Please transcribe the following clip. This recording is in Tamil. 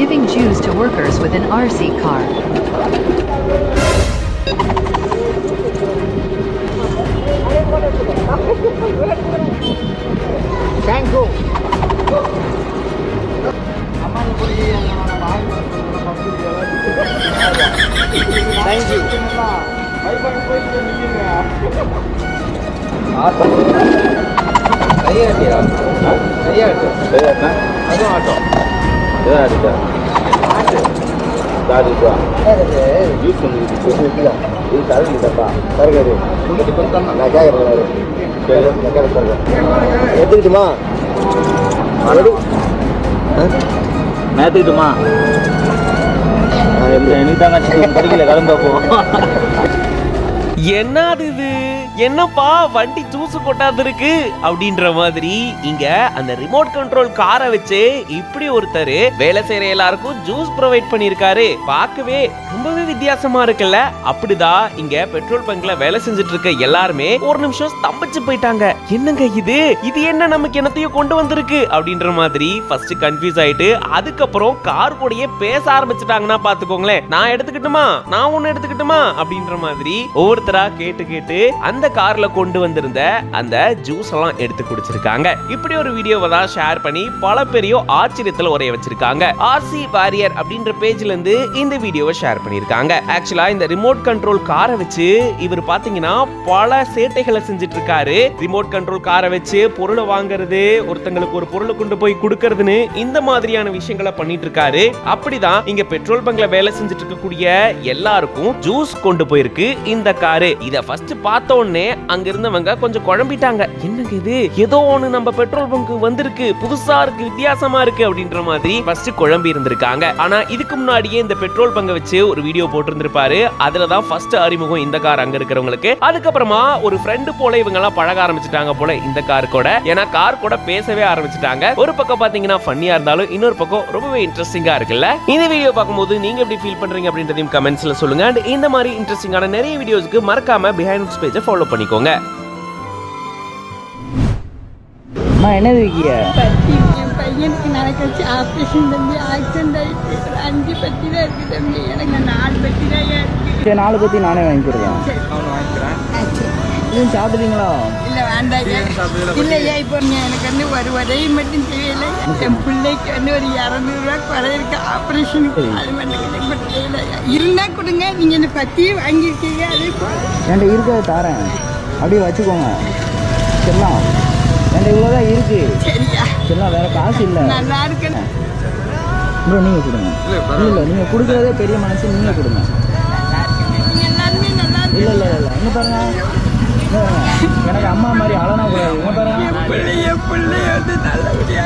giving juice to workers with an RC car. Thank you. Thank you. எடுத்துக்கிட்டுமா நேத்துக்கிட்டுமா எனக்கு தாங்க படிக்கல கிளம்ப போ. என்னது இது, என்னப்பா வண்டி ஜூஸ் கொட்டாது இருக்கு அப்படின்ற மாதிரி இங்க அந்த ரிமோட் கண்ட்ரோல் காரை வச்சு இப்படி ஒருத்தர் வேலை செய்யற எல்லாருக்கும் ஜூஸ் ப்ரொவைட் பண்ணிருக்காரு. பார்க்கவே ரொம்பவே வித்தியாசமா இருக்குல்ல. அப்படிதான் இங்க பெட்ரோல் பங்க்ல வேலை செஞ்சுட்டு இருக்க எல்லாருமே ஒரு நிமிஷம் ஸ்தம்பிச்சு போயிட்டாங்க. என்னங்க இது, இது என்ன நமக்கு என்னத்தையும் கொண்டு வந்திருக்கு அப்படின்ற மாதிரி ஃபர்ஸ்ட் கன்ஃபியூஸ் ஆயிட்டு அதுக்கப்புறம் கார் கூடயே பேச ஆரம்பிச்சுட்டாங்கன்னா பாத்துக்கோங்களேன். நான் எடுத்துக்கிட்டுமா, நான் ஒன்னு எடுத்துக்கிட்டுமா அப்படின்ற மாதிரி ஒவ்வொருத்தரா கேட்டு கேட்டு அந்த கார்ல கொண்டு வந்திருந்த அந்த ஜூஸ் எல்லாம் எடுத்து குடிச்சிருக்காங்க. இப்படி ஒரு வீடியோவை தான் ஷேர் பண்ணி பல பேரையோ ஆச்சரியத்துல உரைய வச்சிருக்காங்க. ஆர்சி வாரியர் அப்படின்ற பேஜ்ல இருந்து இந்த வீடியோவை ஷேர் பண்ணிருக்காங்க. ஆக்சுவலா இந்த ரிமோட் கண்ட்ரோல் காரை வச்சு இவர் பாத்தீங்கன்னா பல சேட்டைகளை செஞ்சுட்டு இருக்காரு. ரிமோட் கண்ட்ரோல் காரை வச்சு பொருளை வாங்குறது, ஒருத்தங்களுக்கு ஒரு பொருளை கொண்டு போய் கொடுக்கறதுன்னு இந்த மாதிரியான விஷயங்களை பண்ணிட்டு இருக்காரு. அப்படிதான் இங்க பெட்ரோல் பங்க்ல வேலை செஞ்சுட்டு இருக்கக்கூடிய எல்லாருக்கும் ஜூஸ் கொண்டு போயிருக்கு இந்த காரு. இத ஃபர்ஸ்ட் பார்த்த உடனே அங்க இருந்தவங்க கொஞ்சம் குழம்பிட்டாங்க. என்னங்க இது, ஏதோ ஒண்ணு நம்ம பெட்ரோல் பங்க் வந்திருக்கு, புதுசா இருக்கு, வித்தியாசமா இருக்கு அப்படின்ற மாதிரி ஃபர்ஸ்ட் குழம்பி இருந்திருக்காங்க. ஆனா இதுக்கு முன்னாடியே இந்த பெட்ரோல் பங்க வச்சு ஒரு வீடியோ போட்டிருந்திருப்பாரு. அதுலதான் ஃபர்ஸ்ட் அறிமுகம் இந்த கார் அங்க இருக்கிறவங்களுக்கு. அதுக்கப்புறமா ஒரு ஃப்ரெண்டு போல இவங்க எல்லாம் பழக ஆரம்பிச்சுட்டாங்க போல இந்த கார் கூட. ஏன்னா கார் கூட பேசவே ஆரம்பிச்சுட்டாங்க. ஒரு பக்கம் பாத்தீங்கன்னா ஃபன்னியா இருந்தாலும் இன்னொரு பக்கம் ரொம்பவே இன்ட்ரெஸ்டிங்கா இருக்குல்ல. இந்த வீடியோ பார்க்கும்போது நீங்க எப்படி ஃபீல் பண்றீங்க அப்படின்றதையும் கமெண்ட்ஸ்ல சொல்லுங்க. அண்ட் இந்த மாதிரி இன்ட்ரெஸ்டிங்கான நிறைய வீடியோஸ்க்கு மறக்காம பிஹைண்ட் பேஜை ஃபாலோ பண்ணிக்கோங்க. அம்மா என்னது வைக்கிய பையனுக்கு நடக்கச்சு ஆப்ரேஷன் தம்பி, ஆக்சிடென்ட் ஆயிடுச்சு. 5 பெட்டி தான் இருக்கு தம்பி, எனக்கு 4 பெட்டி தான் இருக்கு. 4 பெட்டி நானே வாங்கிக்கிறேன். இதுவும் சாப்பிடுறீங்களா? இல்ல வேண்டாம், இல்லையா இப்போ எனக்கு வந்து ஒரு உதவி மட்டும் தெரியல. என் பிள்ளைக்கு வந்து ஒரு 200 ரூபா குறை இருக்கு ஆப்ரேஷனுக்கு. அது மட்டும் தெரியல. இருந்தா கொடுங்க, நீங்க இந்த பத்தியும் வாங்கியிருக்கீங்க. அதே என்கிட்ட இருக்கிறத தரேன், அப்படியே வச்சுக்கோங்க. சரிலாம், என்கிட்ட இவ்வளோதான் இருக்கு. சரியா? சரிலாம், வேற காசு இல்லை. நல்லா இருக்கு ப்ரோ, நீங்கள் கொடுங்க. இல்லை நீங்கள் கொடுக்குறதே பெரிய மனசு, நீங்கள் கொடுங்க. எல்லாருமே நல்லா இருக்கு. இல்லை இல்லை இல்லை, இங்கே பாருங்க, எனக்கு அம்மா மாதிரி அழனா கூடாது. இங்கே பாருங்க, பிள்ளைய வந்து நல்லபடியா